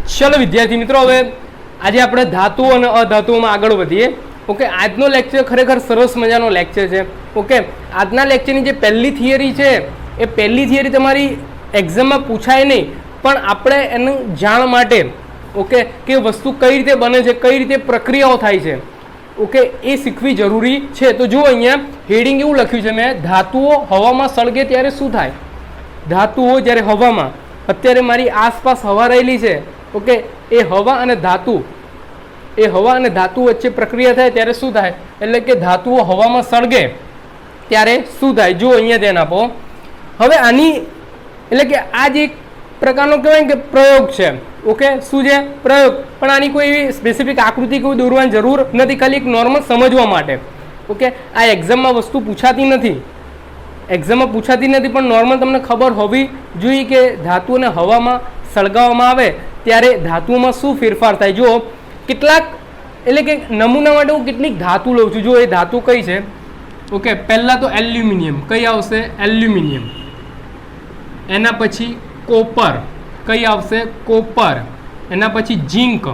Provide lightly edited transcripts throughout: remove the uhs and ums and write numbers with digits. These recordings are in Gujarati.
चलो विद्यार्थी मित्रों, हवे आज આપણે ધાતુઓ અને અધાતુઓમાં આગળ વધીએ। ઓકે, આજનો લેક્ચર ખરેખર સરસ મજાનો લેક્ચર છે। ઓકે, આજના લેક્ચરની જે પહેલી થિયરી છે એ પહેલી થિયરી તમારી એક્ઝામમાં પૂછાય નહીં, પણ આપણે એનું જાણ માટે ઓકે કે વસ્તુ કઈ રીતે બને છે, કઈ રીતે પ્રક્રિયાઓ થાય છે, ઓકે એ શીખવી જરૂરી છે। તો જો અહીંયા હેડિંગ એવું લખ્યું છે મેં, ધાતુઓ હવામાં સળગે ત્યારે શું થાય। ધાતુઓ જ્યારે હવામાં, અત્યારે મારી આસપાસ હવા રહેલી છે, ઓકે એ હવા અને ધાતુ વચ્ચે પ્રક્રિયા થાય ત્યારે શું થાય, એટલે કે ધાતુઓ હવામાં સળગે ત્યારે શું થાય। જો અહીંયા ધ્યાન આપો। હવે આની એટલે કે આ જે એક પ્રકારનો કહેવાય કે પ્રયોગ છે, ઓકે શું છે પ્રયોગ, પણ આની કોઈ એવી સ્પેસિફિક આકૃતિ કોઈ દોરવાની જરૂર નથી, ખાલી એક નોર્મલ સમજવા માટે। ઓકે, આ એક્ઝામમાં વસ્તુ પૂછાતી નથી, પણ નોર્મલ તમને ખબર હોવી જોઈએ કે ધાતુને હવામાં સળગાવવામાં આવે ત્યારે ધાતુમાં શું ફેરફાર થાય। જો કેટલાક એટલે કે નમૂના માટે હું કેટલીક ધાતુ લઉં છું। જો એ ધાતુ કઈ છે, ઓકે પહેલાં તો એલ્યુમિનિયમ, કઈ આવશે એલ્યુમિનિયમ, એના પછી કોપર, કઈ આવશે કોપર, એના પછી ઝીંક,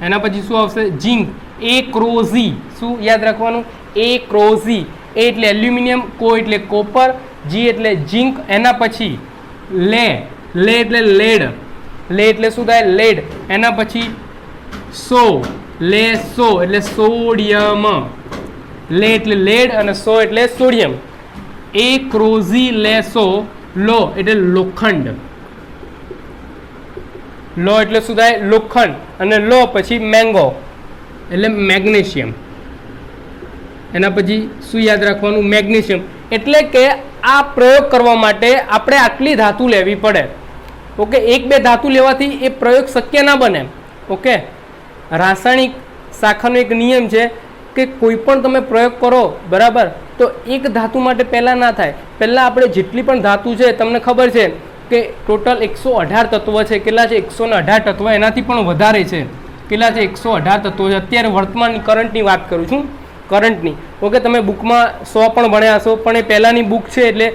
એના પછી શું આવશે ઝીંક, એક્રોઝી, શું યાદ રાખવાનું એક્રોઝી, એ એટલે એલ્યુમિનિયમ, કો એટલે કોપર, જી એટલે ઝીંક, એના પછી લે એટલે લેડ, લે એટલે શું થાય લેડ, એના પછી સો એટલે સોડિયમ, લે એટલે લેડ અને સો એટલે સોડિયમ, એક્રોઝી લેસો, લો એટલે લોખંડ, લો એટલે શું થાય લોખંડ, અને લો પછી મેંગો એટલે મેગ્નેશિયમ, એના પછી શું યાદ રાખવાનું મેગ્નેશિયમ। એટલે કે આ પ્રયોગ કરવા માટે આપણે આટલી ધાતુ લેવી પડે। ઓકે, એક બે ધાતુ લેવાથી એ પ્રયોગ શક્ય ના બને। ઓકે, રાસાયણિક શાખાનો એક નિયમ છે કે કોઈ પણ તમે પ્રયોગ કરો બરાબર, તો એક ધાતુ માટે પહેલાં ના થાય, પહેલાં આપણે જેટલી પણ ધાતુ છે તમને ખબર છે કે ટોટલ 118 તત્વો છે। કેટલા છે 118 તત્વો, એનાથી પણ વધારે છે। કેટલા છે 118 તત્વો છે। અત્યારે વર્તમાન કરંટની વાત કરું છું, કરંટની। ઓકે, તમે બુકમાં 100 પણ ભણ્યા હશો, પણ એ પહેલાંની બુક છે એટલે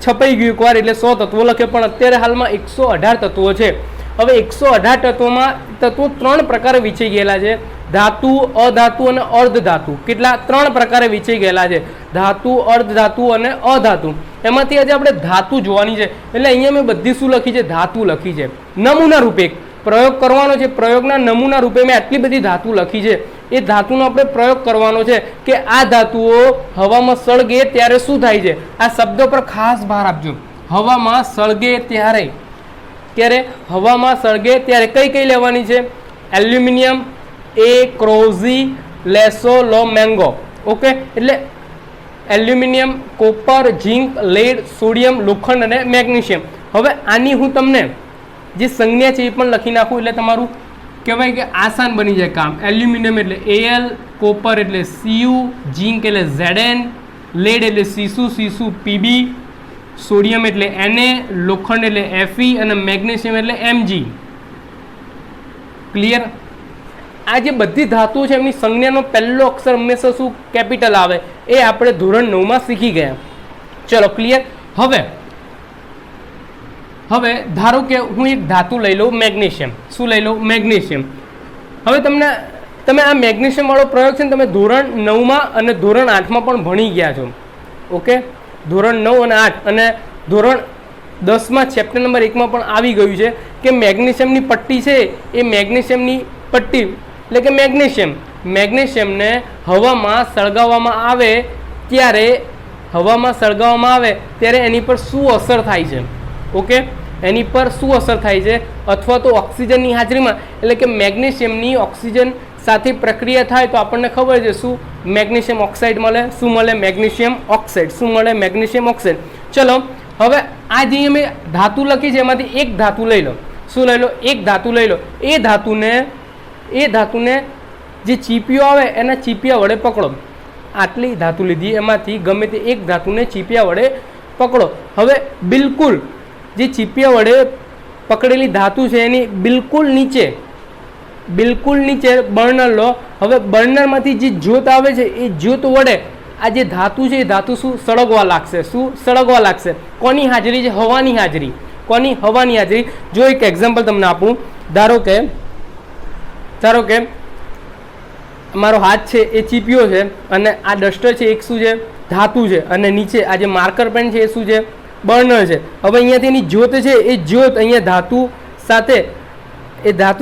છપાઈ ગયું એકવાર, એટલે 100 તત્વો લખે, પણ અત્યારે હાલમાં 118 તત્વો છે। હવે 118 તત્વો 3 પ્રકારે વિચાઈ ગયેલા છે, ધાતુ, અધાતુ અને અર્ધધાતુ। કેટલા 3 પ્રકારે વિચાઈ ગયેલા છે, ધાતુ, અર્ધધાતુ અને અધાતુ। એમાંથી આજે આપણે ધાતુ જોવાની છે, એટલે અહીંયા મેં બધી શું લખી છે ધાતુ લખી છે, નમૂના રૂપે પ્રયોગ કરવાનો છે, પ્રયોગના નમૂના રૂપે મેં આટલી બધી ધાતુ લખી છે। એ ધાતુનો આપણે પ્રયોગ કરવાનો છે કે આ ધાતુઓ હવામાં સળગે ત્યારે શું થાય છે। આ શબ્દો પર ખાસ ભાર આપજો, હવામાં સળગે ત્યારે, હવામાં સળગે ત્યારે કઈ કઈ લેવાની છે, એલ્યુમિનિયમ, એક્રોઝી, લેસો, લો, મેંગો। ઓકે, એટલે એલ્યુમિનિયમ, કોપર, ઝીંક, લેડ, સોડિયમ, લોખંડ અને મેગ્નેશિયમ। હવે આની હું તમને જે સંજ્ઞા છે એ પણ લખી નાખું, એટલે તમારું કહેવાય કે આસાન બની જાય કામ। એલ્યુમિનિયમ એટલે Al, કોપર એટલે Cu, ઝીંક એટલે Zn, લેડ એટલે Cu Pb, સોડિયમ એટલે Na, લોખંડ એટલે Fe અને મેગ્નેશિયમ એટલે Mg। ક્લિયર? આ જે બધી ધાતુઓ છે એમની સંજ્ઞાનો પહેલો અક્ષર હંમેશા શું કેપિટલ આવે, એ આપણે ધોરણ 9માં શીખી ગયા। ચલો ક્લિયર? હવે ધારો કે હું એક ધાતુ લઈ લઉં મેગ્નેશિયમ, શું લઈ લઉં મેગ્નેશિયમ। હવે તમે આ મેગ્નેશિયમ વાળો પ્રયોગ છે ને તમે ધોરણ 9માં અને ધોરણ 8માં પણ ભણી ગયા છો। ઓકે, ધોરણ 9 અને 8 અને ધોરણ 10માં ચેપ્ટર નંબર 1માં પણ આવી ગયું છે કે મેગ્નેશિયમની પટ્ટી છે, એ મેગ્નેશિયમની પટ્ટી એટલે કે મેગ્નેશિયમને હવામાં સળગાવવામાં આવે ત્યારે એની પર શું અસર થાય છે। ઓકે, એની પર શું અસર થાય છે, અથવા તો ઓક્સિજનની હાજરીમાં, એટલે કે મેગ્નેશિયમની ઓક્સિજન સાથે પ્રક્રિયા થાય તો આપણને ખબર છે શું મેગ્નેશિયમ ઓક્સાઇડ મળે, શું મળે મેગ્નેશિયમ ઓક્સાઇડ, શું મળે મેગ્નેશિયમ ઓક્સાઇડ। ચલો હવે આ જે મેં ધાતુ લખી છે એમાંથી એક ધાતુ લઈ લો, શું લઈ લો એક ધાતુ લઈ લો, એ ધાતુને જે ચીપિયો આવે એના ચીપિયા વડે પકડો। આટલી ધાતુ લીધી, એમાંથી ગમે તે એક ધાતુને ચીપિયા વડે પકડો। હવે બિલકુલ જે ચીપિયા વડે પકડેલી ધાતુ છે એની બિલકુલ નીચે બર્નર લો। હવે બર્નરમાંથી જે જ્યોત આવે છે એ જ્યોત વડે આ જે ધાતુ છે એ ધાતુ શું સળગવા લાગશે। કોની હાજરી છે, હવાની હાજરી, કોની હવાની હાજરી। જો એક એક્ઝામ્પલ તમને આપું ધારો કે મારો હાથ છે એ ચીપ્યો છે અને આ ડસ્ટર છે એક શું છે ધાતુ છે અને નીચે આ જે માર્કર પેન છે એ શું છે બર્નર છે. હવે અહીંયાથી એની જ્યોત છે એ જ્યોત અહીંયા ધાતુ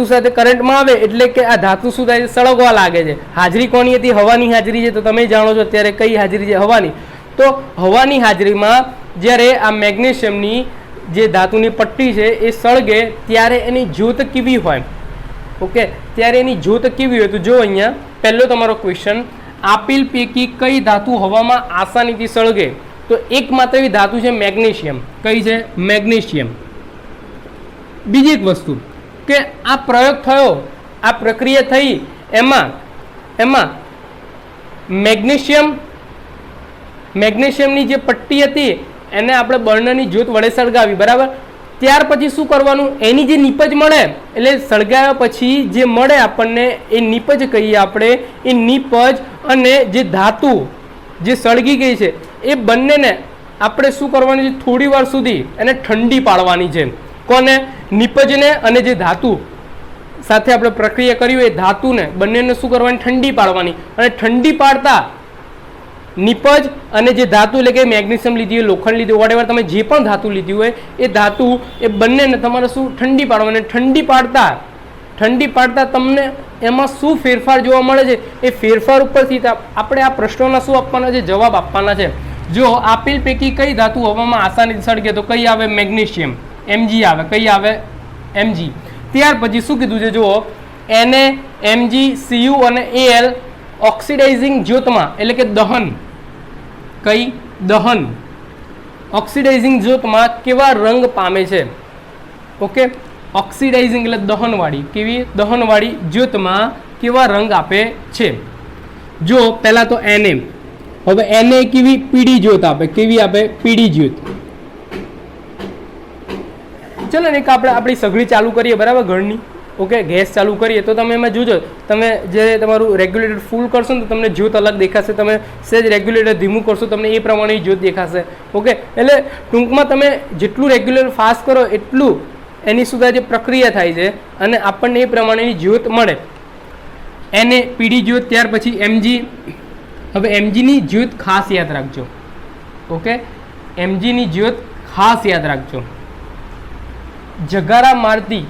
સાથે કરંટમાં આવે એટલે કે આ ધાતુ શું થાય છે સળગવા લાગે છે. હાજરી કોની હતી? હવાની હાજરી છે. તો તમે જાણો છો અત્યારે કઈ હાજરી છે? હવાની. તો હવાની હાજરીમાં જ્યારે આ મેગ્નેશિયમની જે ધાતુની પટ્ટી છે એ સળગે ત્યારે એની જ્યોત કેવી હોય? ઓકે, ત્યારે એની જ્યોત કેવી હોય? તો જો અહીંયા પહેલો તમારો ક્વેશ્ચન, આપેલ પૈકી કઈ ધાતુ હવામાં આસાનીથી સળગે? તો એકમાત્ર એવી ધાતુ છે મેગ્નેશિયમ. કઈ છે? મેગ્નેશિયમ. બીજી એક વસ્તુ કે આ પ્રયોગ થયો, આ પ્રક્રિયા થઈ, એમાં મેગ્નેશિયમની જે પટ્ટી હતી એને આપણે બર્નરની જ્યોત વડે સળગાવી, બરાબર. ત્યાર પછી શું કરવાનું? એની જે નીપજ મળે, એટલે સળગાવ્યા પછી જે મળે આપણને એ નીપજ કહીએ આપણે. એ નીપજ અને જે ધાતુ જે સળગી ગઈ છે એ બંનેને આપણે શું કરવાની છે? થોડી વાર સુધી એને ઠંડી પાડવાની છે. કોને? નીપજને અને જે ધાતુ સાથે આપણે પ્રક્રિયા કરી હોય એ ધાતુને બંનેને શું કરવાની? ઠંડી પાડવાની. અને ઠંડી પાડતા નીપજ અને જે ધાતુ એટલે કે મેગ્નેશિયમ લીધી હોય, લોખંડ લીધી હોય, વોટેવર તમે જે પણ ધાતુ લીધી હોય એ ધાતુ એ બંનેને તમારે શું? ઠંડી પાડવાની. ઠંડી પાડતા તમને એમાં શું ફેરફાર જોવા મળે છે એ ફેરફાર ઉપરથી આપણે આ પ્રશ્નોના શું આપવાના છે? જવાબ આપવાના છે. જો આપેલ પૈકી કઈ ધાતુ હવામાં આસાનીથી સળગે? તો કઈ આવે? મેગ્નેશિયમ. Mg આવે. કઈ આવે? Mg. ત્યાર પછી શું કીધું છે? જુઓ, Na, Mg, Cu અને Al ઓક્સિડાઇઝિંગ જ્યોતમાં એટલે કે દહન, કઈ? દહન. ઓક્સિડાઇઝિંગ જ્યોતમાં કેવા રંગ પામે છે? ઓકે, ઓક્સિડાઇઝિંગ એટલે દહનવાળી. કેવી? દહનવાળી જ્યોતમાં કેવા રંગ આપે છે? જો પહેલા તો Na. હવે Na કેવી? પીળી જ્યોત આપે. કેવી આપે? પીળી જ્યોત. ચલો ને એક આપણે આપણી સગડી ચાલુ કરીએ, બરાબર, ઘરની. ઓકે, ગેસ ચાલુ કરીએ તો તમે એમાં જોજો, તમે જે તમારું રેગ્યુલેટર ફૂલ કરશો ને તો તમને જ્યોત અલગ દેખાશે. તમે સહેજ રેગ્યુલેટર ધીમું કરશો તમને એ પ્રમાણે જ્યોત દેખાશે. ઓકે, એટલે ટૂંકમાં તમે જેટલું રેગ્યુલેટર ફાસ્ટ કરો એટલું એની સુધા જે પ્રક્રિયા થાય છે અને આપણને એ પ્રમાણેની જ્યોત મળે. એને પીળી જ્યોત. ત્યાર પછી Mg. હવે Mgની જ્યોત ખાસ યાદ રાખજો. ઓકે, Mgની જ્યોત ખાસ યાદ રાખજો. જગારા મારતી.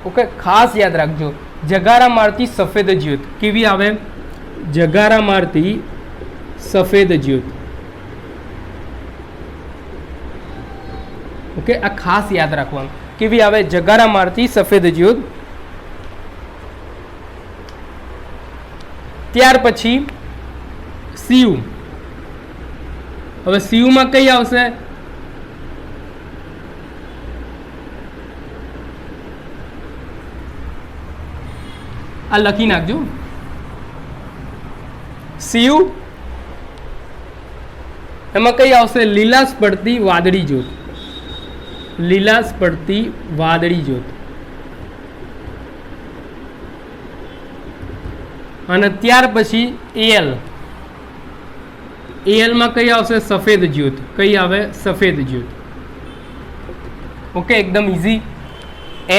ઓકે, ખાસ યાદ રાખજો. જગારા મારતી સફેદ જ્યોત. કેવી આવે? જગારા મારતી સફેદ જ્યોત. ઓકે, આ ખાસ યાદ રાખવાનું. કેવી આવે? જગારા મારતી સફેદ જ્યોત. ત્યાર પછી Cu. હવે Cu માં કઈ આવશે? આ લખી નાખજો. Cu એમાં કઈ આવશે? લીલાશ પડતી વાદળી જ્યોત. લીલાશ પડતી વાદળી જ્યોત. અને ત્યાર પછી Al. Al માં કઈ આવશે? સફેદ જ્યોત. કઈ આવે? સફેદ જ્યોત. ઓકે, એકદમ ઇઝી.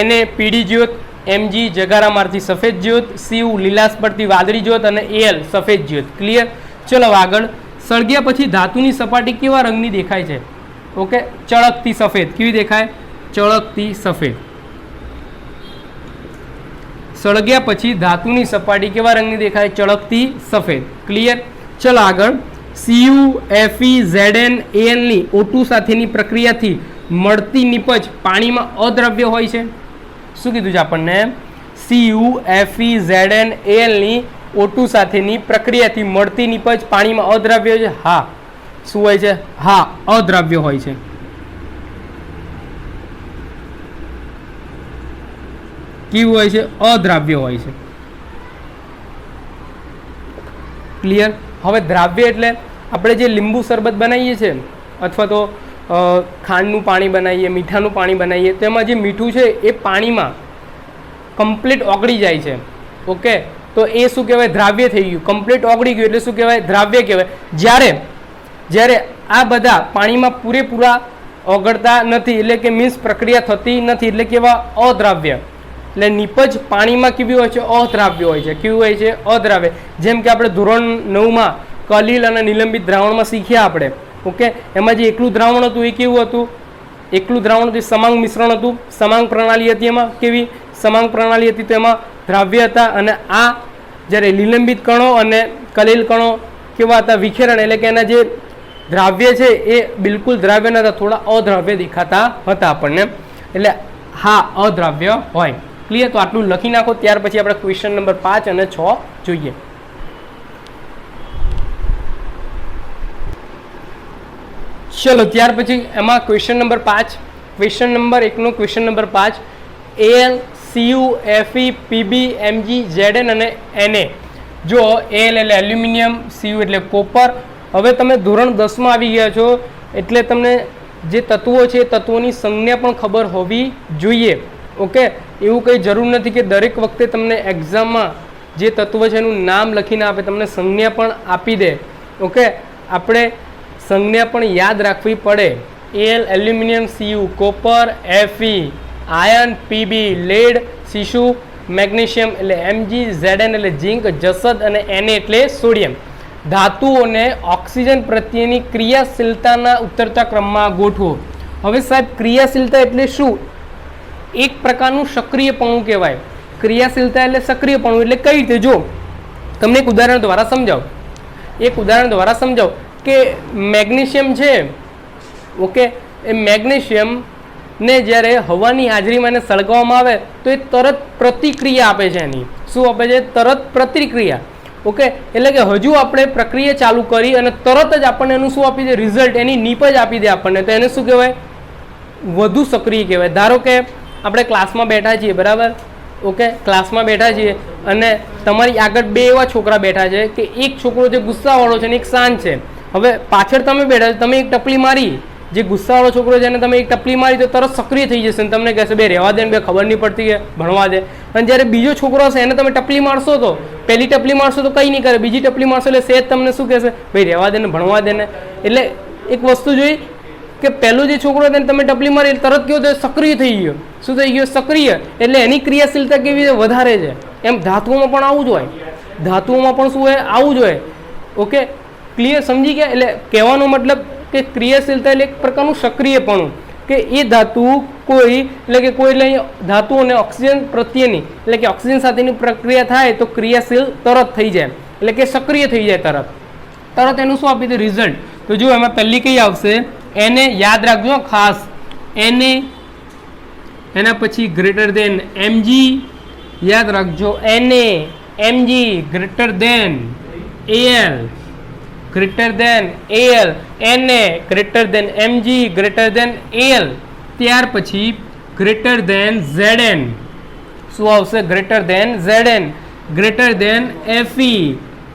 Na પીળી જ્યોત, Mg જગારા મારતી સફેદ જ્યોત, Cu લીલાશ પડતી વાદળી જ્યોત અને Al સફેદ જ્યોત. ક્લિયર? ચલો આગળ. સળગ્યા પછી ધાતુની સપાટી કેવા રંગની દેખાય છે? ઓકે, ચળકતી સફેદ. કેવી દેખાય? ચળકતી સફેદ. સળગ્યા પછી ધાતુની સપાટી કેવા રંગની દેખાય? ચળકતી સફેદ. ક્લિયર? ચલો આગળ. Cu, Fe, Zn, Al ની O2 સાથેની પ્રક્રિયાથી મળતી નીપજ પાણીમાં અદ્રવ્ય હોય છે. શું કીધું છે આપણને? Cu, Fe, Zn, Al ની O2 સાથેની પ્રક્રિયાથી મળતી નીપજ પાણીમાં અદ્રાવ્ય છે. હા, શું હોય છે? હા, અદ્રાવ્ય હોય છે. કેવું હોય છે? અદ્રાવ્ય હોય છે. ક્લિયર? હવે દ્રાવ્ય એટલે આપણે જે લીંબુ શરબત બનાવીએ છીએ અથવા તો ખાંડનું પાણી બનાવીએ, મીઠાનું પાણી બનાવીએ, તેમાં જે મીઠું છે એ પાણીમાં કમ્પ્લીટ ઓગળી જાય છે. ઓકે, તો એ શું કહેવાય? દ્રાવ્ય થઈ ગયું. કમ્પ્લીટ ઓગળી ગયું એટલે શું કહેવાય? દ્રાવ્ય કહેવાય. જ્યારે આ બધા પાણીમાં પૂરેપૂરા ઓગળતા નથી, એટલે કે મીન્સ પ્રક્રિયા થતી નથી, એટલે કેવા અદ્રાવ્ય. એટલે નીપજ પાણીમાં કેવી હોય છે? અદ્રાવ્ય હોય છે. કેવું હોય છે? અદ્રાવ્ય. જેમ કે આપણે ધોરણ 9માં કલીલ અને નિલંબિત દ્રાવણમાં શીખ્યા આપણે. ઓકે, એમાં જે એકલું દ્રાવણ હતું એ કેવું હતું? એકલું દ્રાવણ હતું, સમાંગ મિશ્રણ હતું, સમાંગ પ્રણાલી હતી. એમાં કેવી સમાંગ પ્રણાલી હતી? તો એમાં દ્રાવ્ય હતા. અને આ જ્યારે નિલંબિત કણો અને કલીલ કણો કેવા હતા? વિખેરણ. એટલે કે એના જે દ્રાવ્ય છે એ બિલકુલ દ્રાવ્ય નતા, થોડા અદ્રાવ્ય દેખાતા હતા આપણને. એટલે હા, અદ્રાવ્ય હોય. ક્લિયર? તો આટલું લખી નાખો. ત્યાર પછી આપણે ક્વેશ્ચન નંબર 5 અને 6 જોઈએ. ચલો, ત્યાર પછી એમાં ક્વેશ્ચન નંબર 5, ક્વેશ્ચન નંબર 1નો question number 5, Al, Cu, Fe, Pb, Mg, Zn અને Na. જો Al એટલે એલ્યુમિનિયમ, Cu એટલે કોપર. હવે તમે ધોરણ 10માં આવી ગયા છો, એટલે તમને જે તત્વો છે એ તત્વોની સંજ્ઞા પણ ખબર હોવી જોઈએ. ઓકે, એવું કંઈ જરૂર નથી કે દરેક વખતે તમને એક્ઝામમાં જે તત્વ છે એનું નામ લખીને આપે, તમને સંજ્ઞા પણ આપી દે. ઓકે, આપણે સંજ્ઞા પણ યાદ રાખવી પડે. Al aluminium, Cu copper, Fe iron, Pb lead, શીશુ મેગ્નેશિયમ એટલે Mg, Zn એટલે ઝીંક, જસદ અને Na એટલે સોડિયમ. ધાતુઓને ઓક્સિજન પ્રત્યેની ક્રિયાશીલતાના ઉતરતા ક્રમમાં ગોઠવો. હવે સાહેબ, ક્રિયાશીલતા એટલે શું? એક પ્રકારનું સક્રિયપણું કહેવાય. ક્રિયાશીલતા એટલે સક્રિયપણું. એટલે કઈ રીતે? જો તમને એક ઉદાહરણ દ્વારા સમજાવું. એક ઉદાહરણ દ્વારા સમજાવું કે મેગ્નેશિયમ છે. ઓકે, એ મેગ્નેશિયમ ને જ્યારે હવાની હાજરીમાં એને સળગાવવામાં આવે તો એ તરત પ્રતિક્રિયા આપે છે. એની શું આપે છે? તરત પ્રતિક્રિયા. ઓકે, એટલે કે હજુ આપણે પ્રક્રિયા ચાલુ કરી અને તરત જ આપણને એનું શું આપી દે? રિઝલ્ટ, એની નીપજ આપી દે આપણને. તો એને શું કહેવાય? વધુ સક્રિય કહેવાય. ધારો કે આપણે ક્લાસમાં બેઠા છીએ, બરાબર? ઓકે, ક્લાસમાં બેઠા છીએ અને તમારી આગળ બે એવા છોકરા બેઠા છે કે એક છોકરો જે ગુસ્સાવાળો છે અને એક શાંત છે. હવે પાછળ તમે બેઠા છો, તમે એક ટપલી મારી, જે ગુસ્સાવાળો છોકરો છે એને તમે એક ટપલી મારી તો તરત સક્રિય થઈ જશે અને તમને કહેશે બે રહેવા દે ને, બે ખબર નહીં પડતી કે ભણવા દે. અને જ્યારે બીજો છોકરો હશે એને તમે ટપલી મારશો તો પહેલી ટપલી મારશો તો કંઈ નહીં કરે, બીજી ટપલી મારશો એટલે સહેજ તમને શું કહેશે? ભાઈ રહેવા દે ને, ભણવા દે ને. એટલે એક વસ્તુ જોઈ કે પહેલો જે છોકરો હતો તમે ટપલી મારી તરત કેવો થયો? સક્રિય થઈ ગયો. શું થઈ ગયો? સક્રિય. એટલે એની ક્રિયાશીલતા કેવી રીતે? વધારે છે. એમ ધાતુઓમાં પણ આવું જ હોય. ધાતુઓમાં પણ શું હોય? આવું જ હોય. Okay, clear? સમજી ગયા? એટલે કહેવાનો મતલબ કે ક્રિયાશીલતા એટલે એક પ્રકારનું સક્રિયપણું, કે એ ધાતુ કોઈ એટલે કે કોઈ એટલે ધાતુઓને ઓક્સિજન પ્રત્યેની એટલે કે ઓક્સિજન સાથેની પ્રક્રિયા થાય તો ક્રિયાશીલ તરત થઈ જાય, એટલે કે સક્રિય થઈ જાય તરત એનું શું આપી દે? રિઝલ્ટ. તો જો એમાં પહેલી કઈ આવશે? એને યાદ રાખજો ખાસ. એને એના પછી ગ્રેટર દેન Mg યાદ રાખજો. Na Mg greater than Al greater than Al, Na greater than Mg greater than Al. ત્યાર પછી ગ્રેટર દેન Zn. શું આવશે? Greater than Zn greater than Fe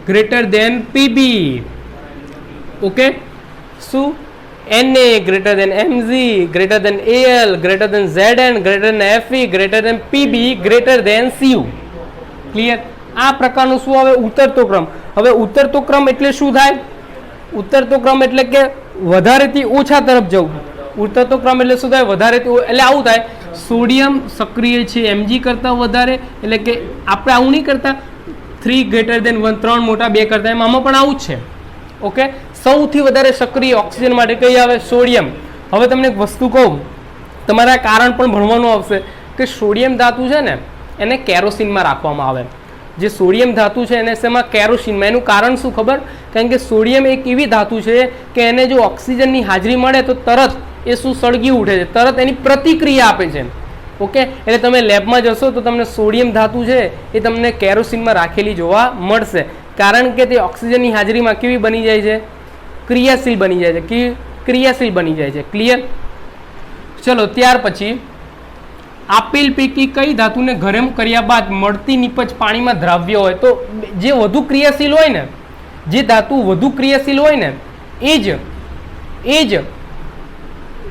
greater than Pb. Okay, શું? Na greater than Mg greater than Al greater than Zn greater than Fe greater than Pb greater than Cu. Clear? આ પ્રકારનું શું આવે? ઉતરતો ક્રમ. હવે ઉતરતો ક્રમ એટલે શું થાય? ઉતરતો ક્રમ એટલે કે વધારેથી ઓછા તરફ જવું. ઉતરતો ક્રમ એટલે શું થાય? વધારેથી એટલે આવું થાય. સોડિયમ સક્રિય છે Mg કરતાં વધારે, એટલે કે આપણે આવું નહીં કરતા 3 greater than 1, 3 મોટા 2 કરતા, એમ આમાં પણ આવું જ છે. ઓકે, સૌથી વધારે સક્રિય ઓક્સિજન માટે કઈ આવે? સોડિયમ. હવે તમને એક વસ્તુ કહું, તમારા કારણ પણ ભણવાનું આવશે કે સોડિયમ ધાતુ છે ને એને કેરોસીનમાં રાખવામાં આવે. જે સોડિયમ ધાતુ છે એને શેમાં? કેરોસીનમાં. એનું કારણ શું ખબર? કારણ કે સોડિયમ એક એવી ધાતુ છે કે એને જો ઓક્સિજનની હાજરી મળે તો તરત એ શું? સળગી ઉઠે છે, તરત એની પ્રતિક્રિયા આપે છે. ઓકે, એટલે તમે લેબમાં જશો તો તમને સોડિયમ ધાતુ છે એ તમને કેરોસીનમાં રાખેલી જોવા મળશે. કારણ કે તે ઓક્સિજનની હાજરીમાં કેવી બની જાય છે? ક્રિયાશીલ બની જાય છે. ક્રિયાશીલ બની જાય છે. ક્લિયર? ચલો, ત્યાર પછી આપેલ પૈકી કઈ ધાતુને ગરમ કર્યા બાદ મળતી નીપજ પાણીમાં દ્રાવ્ય હોય? તો જે વધુ ક્રિયાશીલ હોય ને, જે ધાતુ વધુ ક્રિયાશીલ હોય ને એ જ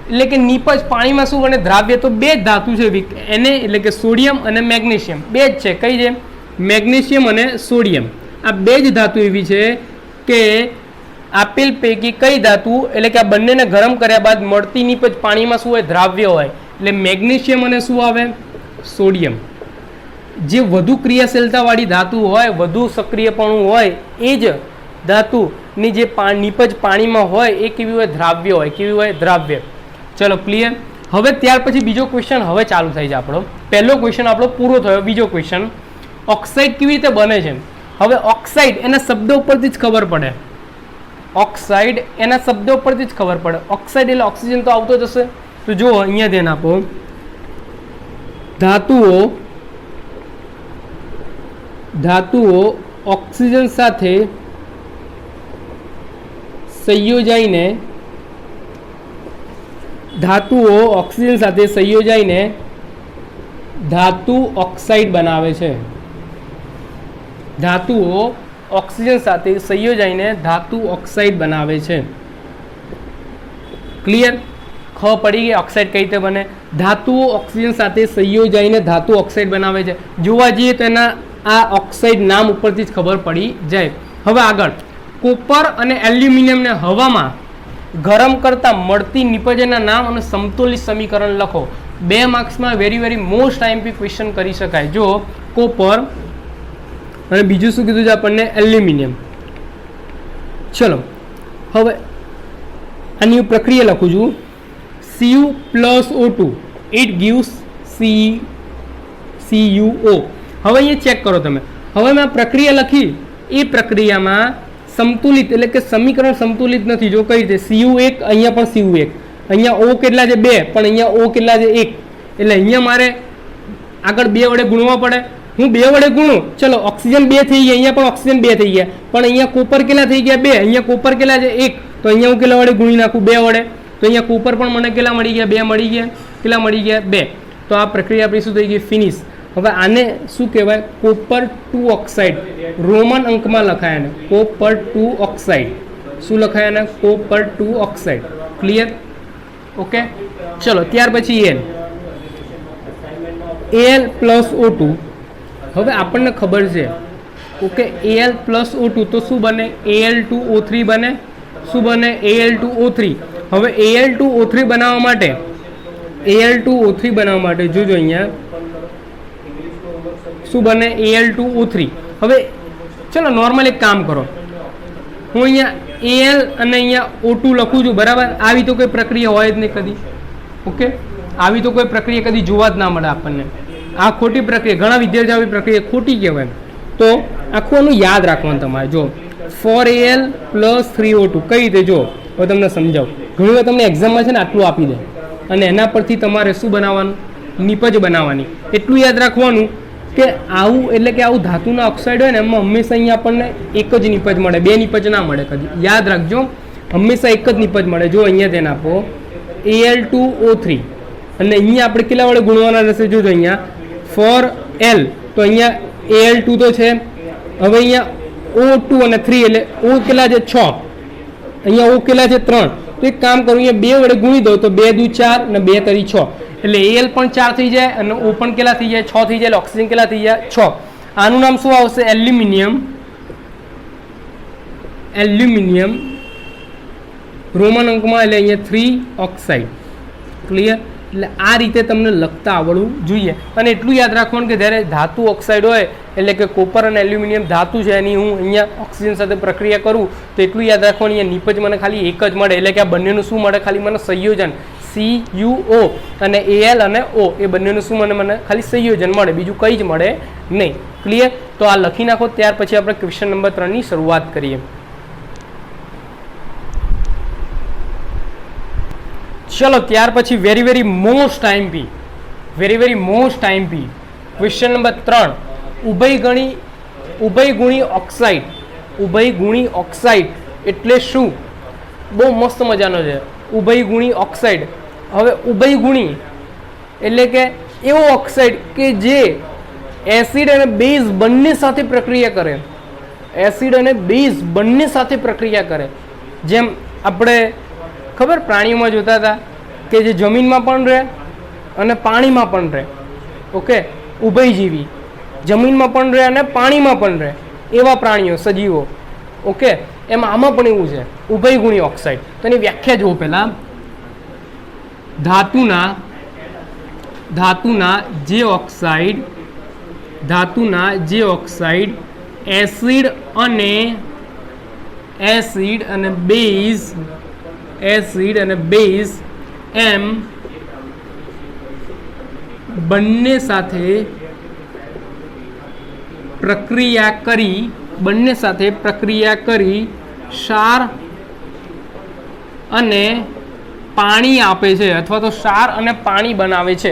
એટલે કે નીપજ પાણીમાં શું બને? દ્રાવ્ય. તો બે જ ધાતુ છે એને, એટલે કે સોડિયમ અને મેગ્નેશિયમ. બે જ છે. કઈ છે? મેગ્નેશિયમ અને સોડિયમ. આ બે જ ધાતુ એવી છે કે આપેલ પૈકી કઈ ધાતુ એટલે કે આ બંનેને ગરમ કર્યા બાદ મળતી નીપજ પાણીમાં શું હોય? દ્રાવ્ય હોય. એટલે મેગ્નેશિયમ અને શું આવે? સોડિયમ. જે વધુ ક્રિયાશીલતાવાળી ધાતુ હોય, વધુ સક્રિયપણું હોય, એ જ ધાતુની જે નીપજ પાણીમાં હોય એ કેવી હોય? દ્રાવ્ય હોય. કેવી હોય? દ્રાવ્ય. ચલો ક્લિયર. હવે ત્યાર પછી બીજો ક્વેશ્ચન હવે ચાલુ થાય છે આપણો. પહેલો ક્વેશ્ચન આપણો પૂરો થયો. બીજો ક્વેશ્ચન, ઓક્સાઇડ કેવી રીતે બને છે? હવે ઓક્સાઇડ એના શબ્દો ઉપરથી જ ખબર પડે. ઓક્સાઇડ એના શબ્દો ઉપરથી જ ખબર પડે. ઓક્સાઇડ એટલે ઓક્સિજન તો આવતો જ હશે. તો જુઓ અહીંયા ધ્યાન આપો. ધાતુઓ ઓક્સિજન સાથે સંયોજાઈને ધાતુ ઓક્સાઇડ બનાવે છે. ધાતુઓ ઓક્સિજન સાથે સંયોજાઈને ધાતુ ઓક્સાઇડ બનાવે છે. ક્લિયર? ખબર પડી ગઈ ઓક્સાઇડ કઈ રીતે બને? ધાતુઓ ઓક્સિજન સાથે સંયોજાઈને ધાતુ ઓક્સાઇડ બનાવે છે. જોવા જઈએ તો એના આ ઓક્સાઇડ નામ ઉપરથી જ ખબર પડી જાય. હવે આગળ, કોપર અને એલ્યુમિનિયમને હવામાં ગરમ કરતા મળતી નિપજના નામ અને સમતોલિત સમીકરણ લખો. 2 માર્ક્સમાં વેરી મોસ્ટ આઈએમપી ક્વેશ્ચન કરી શકાય. જો કોપર અને બીજું શું કીધું છે આપણને? એલ્યુમિનિયમ. ચલો હવે આની પ્રક્રિયા લખું છું. Cu+O2 it gives CuO. હવે અહીંયા ચેક કરો તમે. હવે મેં પ્રક્રિયા લખી, એ પ્રક્રિયામાં સમતુલિત એટલે કે સમીકરણ સમતુલિત નથી. જો કઈ રીતે? Cu1 અહીંયા પણ Cu1, અહીંયા O કેટલા છે? 2, પણ અહીંયા O કેટલા છે? 1. એટલે અહીંયા મારે આગળ 2 વડે ગુણવા પડે. હું 2 વડે ગુણું, ચલો ઓક્સિજન 2 થઈ ગયા, અહીંયા પણ ઓક્સિજન 2 થઈ ગયા, પણ અહીંયા કોપર કેટલા થઈ ગયા? 2. અહીંયા કોપર કેટલા છે? 1. તો અહીંયા હું કેટલા વડે ગુણી નાખું? 2 વડે. તો અહીંયા કોપર પણ મને કેટલા મળી ગયા? 2 મળી ગયા. કેટલા મળી ગયા? 2. તો આ પ્રક્રિયા આપણી શું થઈ ગઈ? ફિનિશ. હવે આને શું કહેવાય? Copper 2 oxide. રોમન અંકમાં લખાય ને કોપર 2 ઓક્સાઇડ. શું લખાય ને? Copper 2 oxide. ક્લિયર? ઓકે. ચલો ત્યાર પછી Al+O2. હવે આપણને ખબર છે ઓકે, Al+O2 તો શું બને? Al2O3 બને. શું બને? Al2O3. હવે Al2O3 બનાવવા માટે જોજો અહીંયા શું બને? Al2O3. હવે ચલો નોર્મલ એક કામ કરો, હું અહીંયા Al અને અહીંયા O2 લખું છું, બરાબર? આવી તો કોઈ પ્રક્રિયા હોય જ નહીં કદી. ઓકે, આવી તો કોઈ પ્રક્રિયા કદી જોવા જ ના મળે આપણને. આ ખોટી પ્રક્રિયા. ઘણા વિદ્યાર્થીઓ આવી પ્રક્રિયા ખોટી કહેવાય. તો આખું આનું યાદ રાખવાનું તમારે. જો 4Al+3O2 કઈ રીતે? જો હવે તમને સમજાવું. ઘણી વાર તમને એક્ઝામમાં છે ને આટલું આપી દે અને એના પરથી તમારે શું બનાવવાનું? નિપજ બનાવવાની. એટલું યાદ રાખવાનું કે આવું એટલે કે આવું ધાતુના ઓક્સાઇડ હોય ને એમાં હંમેશા અહીંયા આપણને એક જ નિપજ મળે, 2 નિપજ ના મળે કદી. યાદ રાખજો, હંમેશા એક જ નિપજ મળે. જો અહીંયા ધ્યાન આપો, Al2O3 અને અહીંયા આપણે કેટલા વડે ગુણવાના રહેશે? જોજો અહીંયા 4L તો અહીંયા Al2 તો છે. હવે અહીંયા O2 અને 3 એટલે O કેટલા છે? 6. અહીંયા O કેટલા છે? 3. તો એક કામ કરું, અહીંયા 2 વડે ગુણી દો તો 2 દુ 4 અને 2 તરી 6. એટલે Al પણ 4 થઈ જાય અને O પણ કેટલા થઈ જાય? 6 થઈ જાય. એટલે ઓક્સિજન કેટલા થઈ જાય? 6. આનું નામ શું આવશે? એલ્યુમિનિયમ. રોમન અંકમાં એટલે અહીંયા 3 ઓક્સાઇડ. ક્લિયર? એટલે આ રીતે તમને લખતા આવડવું જોઈએ. અને એટલું યાદ રાખવાનું કે જ્યારે ધાતુ ઓક્સાઇડ હોય એટલે કે કોપર અને એલ્યુમિનિયમ ધાતુ છે એની હું અહીંયા ઓક્સિજન સાથે પ્રક્રિયા કરું તો એટલું યાદ રાખવાનું, અહીંયા નિપજ મને ખાલી એક જ મળે. એટલે કે આ બંનેનું શું મળે? ખાલી મને સંયોજન CuO અને Al અને O એ બંનેનું શું મને ખાલી સંયોજન મળે, બીજું કંઈ જ મળે નહીં. ક્લિયર? તો આ લખી નાખો. ત્યાર પછી આપણે ક્વેશ્ચન નંબર 3 ની શરૂઆત કરીએ. ચલો ત્યાર પછી very most IMP question number 3, ઉભયગુણી ઓક્સાઇડ એટલે શું? બહુ મસ્ત મજાનો છે ઉભયગુણી ઓક્સાઇડ. હવે ઉભયગુણી એટલે કે એવો ઓક્સાઇડ કે જે એસિડ અને બેઝ બંને સાથે પ્રક્રિયા કરે. જેમ આપણે ખબર પ્રાણીઓમાં જોતા હતા કે જે જમીનમાં પણ રહે અને પાણીમાં પણ રહે. ઓકે, ઉભયજીવી, જમીનમાં પણ રહે અને પાણીમાં પણ રહે એવા પ્રાણીઓ, સજીવો. ઓકે, એમ આમાં પણ એવું છે, ઉભયગુણી ઓક્સાઇડ. તો એની વ્યાખ્યા જુઓ પહેલા. ધાતુના જે ઓક્સાઇડ એસિડ અને બેઝ એમ બંને સાથે પ્રક્રિયા કરી ક્ષાર અને પાણી આપે છે, અથવા તો ક્ષાર અને પાણી બનાવે છે,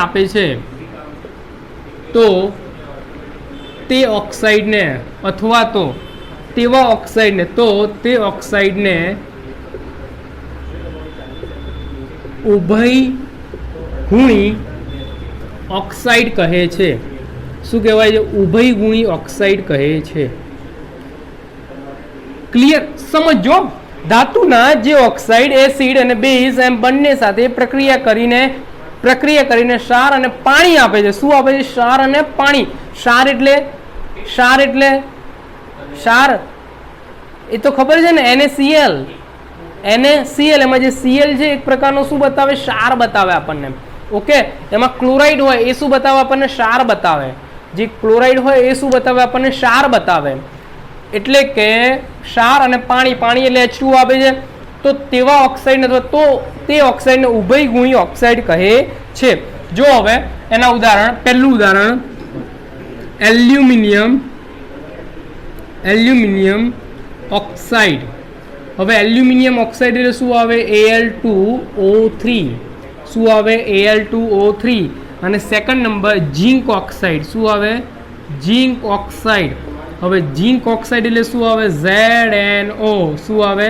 આપે છે, તો તે ઓક્સાઇડને અથવા તો તેવા ઓક્સાઇડને ઉભયગુણી ઓક્સાઇડ કહે છે. શું કહેવાય છે? ઉભયગુણી ઓક્સાઇડ કહે છે. ક્લિયર? સમજો. ધાતુના જે ઓક્સાઇડ એસિડ અને બેઝ એમ બંને સાથે પ્રક્રિયા કરીને ક્ષાર અને પાણી આપે છે. શું આપે છે? ક્ષાર અને પાણી. ક્ષાર એટલે એ તો ખબર છે ને, NaCl. એમાં જે Cl છે એક પ્રકારનો શું બતાવે? ક્ષાર બતાવે આપણને. ઓકે, એમાં ક્લોરાઇડ હોય એ શું બતાવે આપણને? ક્ષાર બતાવે. જે ક્લોરાઇડ હોય એ શું બતાવે આપણને? ક્ષાર બતાવે. એટલે કે ક્ષાર અને પાણી એટલે H2O આપે છે. તો તેવા ઓક્સાઇડ અથવા તો તે ઓક્સાઇડને ઉભયગુણી ઓક્સાઇડ કહે છે. જો હવે એના ઉદાહરણ, પહેલું ઉદાહરણ એલ્યુમિનિયમ ઓક્સાઇડ. હવે એલ્યુમિનિયમ ઓક્સાઇડ એટલે શું આવે? Al2O3. શું આવે? Al2O3. અને સેકન્ડ નંબર ઝિંક ઓક્સાઇડ. શું આવે? Zinc oxide. હવે ઝિંક ઓક્સાઇડ એટલે શું આવે? ZNO. શું આવે?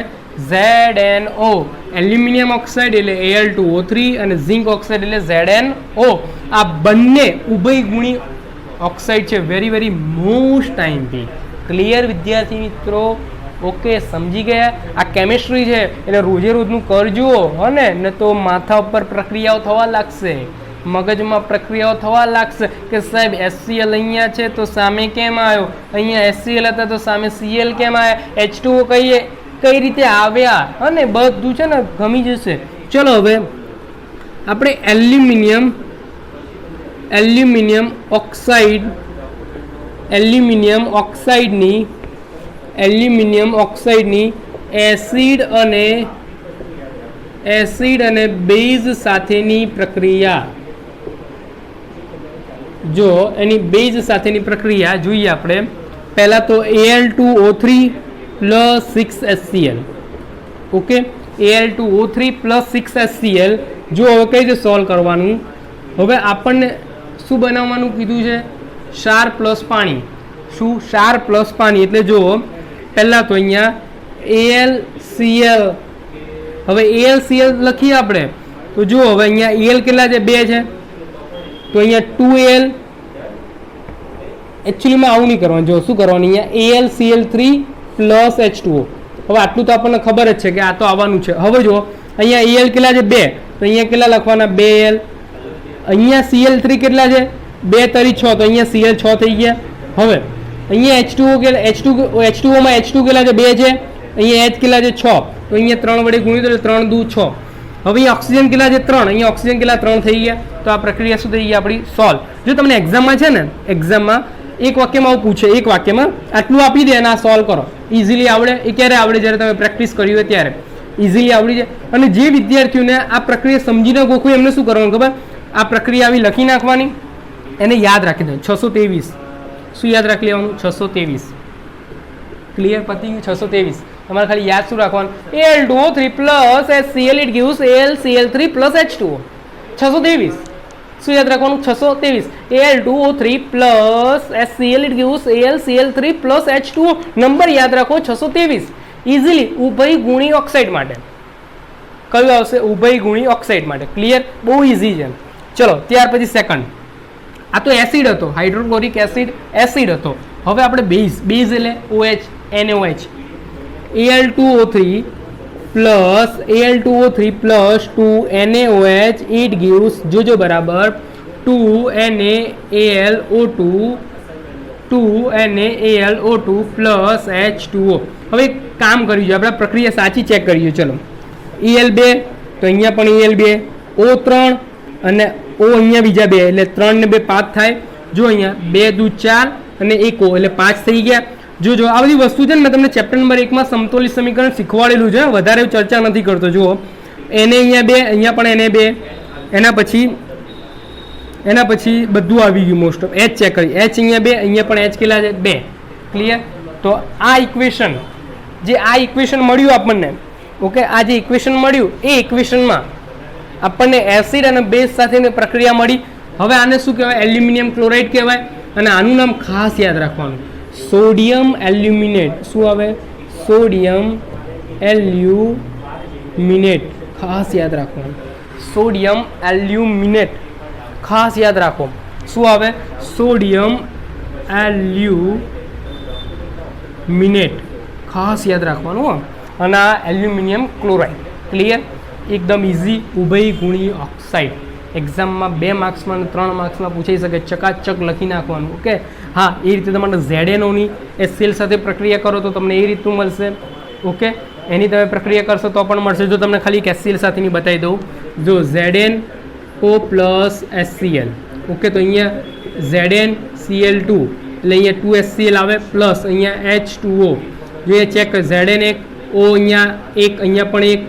ZNO. એલ્યુમિનિયમ ઓક્સાઇડ એટલે Al2O3 અને ઝિંક ઓક્સાઇડ એટલે ZNO. આ બંને ઉભયગુણી ઓક્સાઇડ છે. વેરી વેરી મોસ્ટ ટાઈમ બી. ક્લિયર વિદ્યાર્થી મિત્રો? ઓકે, સમજી ગયા? આ કેમિસ્ટ્રી છે એટલે રોજે રોજનું કરજો, હને? ને તો માથા ઉપર પ્રક્રિયાઓ થવા લાગશે, મગજમાં પ્રક્રિયાઓ થવા લાગશે કે સાહેબ HCl અહીંયા છે તો સામે કેમ આવ્યો, અહીંયા HCl હતા તો સામે Cl કેમ આવ્યા, H2O કઈ રીતે આવ્યા, અને બધું છે ને ગમી જશે. ચલો હવે આપણે એલ્યુમિનિયમ ઓક્સાઇડની એસિડ અને બેઝ સાથેની પ્રક્રિયા, જો એની બેઝ સાથેની પ્રક્રિયા જોઈએ આપણે. પહેલા તો Al2O3 + 6HCl. Okay, Al2O3 + 6HCl. જો હવે કઈ રીતે સોલ્વ કરવાનું? હવે આપણને શું બનાવવાનું કીધું છે? ક્ષાર પ્લસ પાણી. શું? ક્ષાર પ્લસ પાણી. એટલે જુઓ, પહેલાં તો અહીંયા AlCl. હવે AlCl લખીએ આપણે તો જુઓ, હવે અહીંયા Al કેટલા છે? 2 છે, તો અહીંયા 2Al. એકચ્યુઅલીમાં આવું નહીં કરવાનું. જો શું કરવાનું? અહીંયા AlCl3 + H2O. હવે આટલું તો આપણને ખબર જ છે કે આ તો આવવાનું છે. હવે જો અહીંયા Al કેટલા છે? 2, તો અહીંયા કેટલા લખવાના? 2Al. અહીંયા Cl3 કેટલા છે? 2 તરી 6, તો અહીંયા Cl6 થઈ ગયા. હવે અહીંયા H2O માં H2 કેટલા છે? 2 છે, અહીંયા H કેટલા છે? 6, તો અહીંયા 3 વડે ગુણ્યું તો 3 × 2 = 6. હવે અહીંયા ઓક્સિજન કેટલા છે? 3, અહીંયા ઓક્સિજન કેટલા? 3 થઈ ગયા. તો આ પ્રક્રિયા શું થઈ ગઈ આપણી? સોલ્વ. જો તમને એક્ઝામમાં છે ને, એક્ઝામમાં એક વાક્યમાં આવું પૂછે, એક વાક્યમાં આટલું આપી દે અને આ સોલ્વ કરો. ઇઝીલી આવડે. એ ક્યારે આવડે? જ્યારે તમે પ્રેક્ટિસ કરી હોય ત્યારે ઇઝીલી આવડી જાય. અને જે વિદ્યાર્થીઓને આ પ્રક્રિયા સમજીને ગોખવું, એમને શું કરવાનું ખબર? આ પ્રક્રિયા આવી લખી નાખવાની, એને યાદ રાખી દો. 623. શું યાદ રાખી લેવાનું? 623. ક્લિયર? પતી ગયું. 623. તમારે ખાલી યાદ શું રાખવાનું? Al2O3 + HCl it gives AlCl3 + H2O. 623. શું યાદ રાખવાનું? 623. Al2O3 + HCl it gives AlCl3 + H2O. Number યાદ રાખો 623. ઇઝીલી ઉભયગુણી ઓક્સાઇડ માટે. કયું આવશે? ઉભયગુણી ઓક્સાઇડ માટે. ક્લિયર? બહુ ઇઝી છે. ચલો ત્યાર પછી સેકન્ડ. આ તો એસિડ હતો, હાઇડ્રોક્લોરિક એસિડ હતો. હવે આપણે બેઝ એટલે OH, NaOH. Al2O3 + 2NaOH it gives, જોજો બરાબર, 2NaAlO2 પ્લસ H2O. હવે કામ કર્યું છે આપણે, પ્રક્રિયા સાચી ચેક કરીએ. ચલો, Al2 તો અહીંયા પણ Al2, O3 અને O અહીંયા બીજા 2 એટલે 3 ને 2 5 થાય. જો અહીંયા 2 દૂ 4 અને 1 O એટલે 5 થઈ ગયા. જો આ બધી વસ્તુ છે ને મેં તમને ચેપ્ટર નંબર 1 માં સમતોલી સમીકરણ શીખવાડેલું છે, વધારે ચર્ચા નથી કરતો. જુઓ, એને અહીંયા 2, અહીંયા પણ એને 2, એના પછી બધું આવી ગયું મોસ્ટ ઓફ. H ચેક કરી, H અહીંયા 2, અહીંયા પણ H કેટલા છે 2. ક્લિયર? તો આ ઇક્વેશન મળ્યું આપણને, ઓકે, આ જે ઇક્વેશન મળ્યું એ ઇક્વેશનમાં આપણને એસિડ અને બેઝ સાથેની પ્રક્રિયા મળી. હવે આને શું કહેવાય? એલ્યુમિનિયમ ક્લોરાઇડ કહેવાય. અને આનું નામ ખાસ યાદ રાખવાનું, સોડિયમ એલ્યુમિનેટ. શું આવે? Sodium aluminate. ખાસ યાદ રાખવાનું, સોડિયમ એલ્યુમિનેટ. ખાસ યાદ રાખો, શું આવે? Sodium aluminate. ખાસ યાદ રાખવાનું હો. અને આ એલ્યુમિનિયમ ક્લોરાઇડ. ક્લિયર? એકદમ ઇઝી. ઉભય ગુણી ઓક્સાઇડ એક્ઝામમાં 2 માર્ક્સમાં અને 3 માર્ક્સમાં પૂછાઈ શકે, ચકાચક લખી નાખવાનું. ઓકે, હા, એ રીતે તમારે ZnOની HCl સાથે પ્રક્રિયા કરો તો તમને એ રીતનું મળશે. ઓકે, એની તમે પ્રક્રિયા કરશો તો પણ મળશે. જો તમને ખાલી HCl સાથેની બતાવી દઉં, જો ZnO પ્લસ HCl. ઓકે, તો અહીંયા ZnCl2 એટલે અહીંયા 2HCl આવે પ્લસ અહીંયા H2O. જો એ ચેક કરો, Zn1 O અહીંયા 1, અહીંયા પણ 1,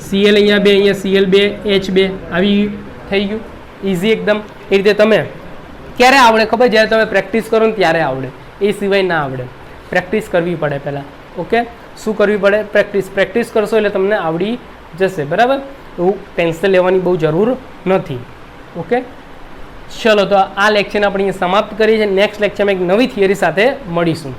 Cl અહીંયા 2, અહીંયા Cl2, H2 આવી થઈ ગયું. ઇઝી એકદમ. એ રીતે તમે ક્યારે આવડે ખબર? જ્યારે તમે પ્રેક્ટિસ કરો ને ત્યારે આવડે, એ સિવાય ના આવડે. પ્રેક્ટિસ કરવી પડે પહેલાં. ઓકે, શું કરવી પડે? પ્રેક્ટિસ કરશો એટલે તમને આવડી જશે. બરાબર? એવું પેન્સિલ લેવાની બહુ જરૂર નથી. ઓકે, ચલો, તો આ લેક્ચરને આપણે અહીંયા સમાપ્ત કરીએ છીએ. નેક્સ્ટ લેક્ચરમાં એક નવી થિયરી સાથે મળીશું.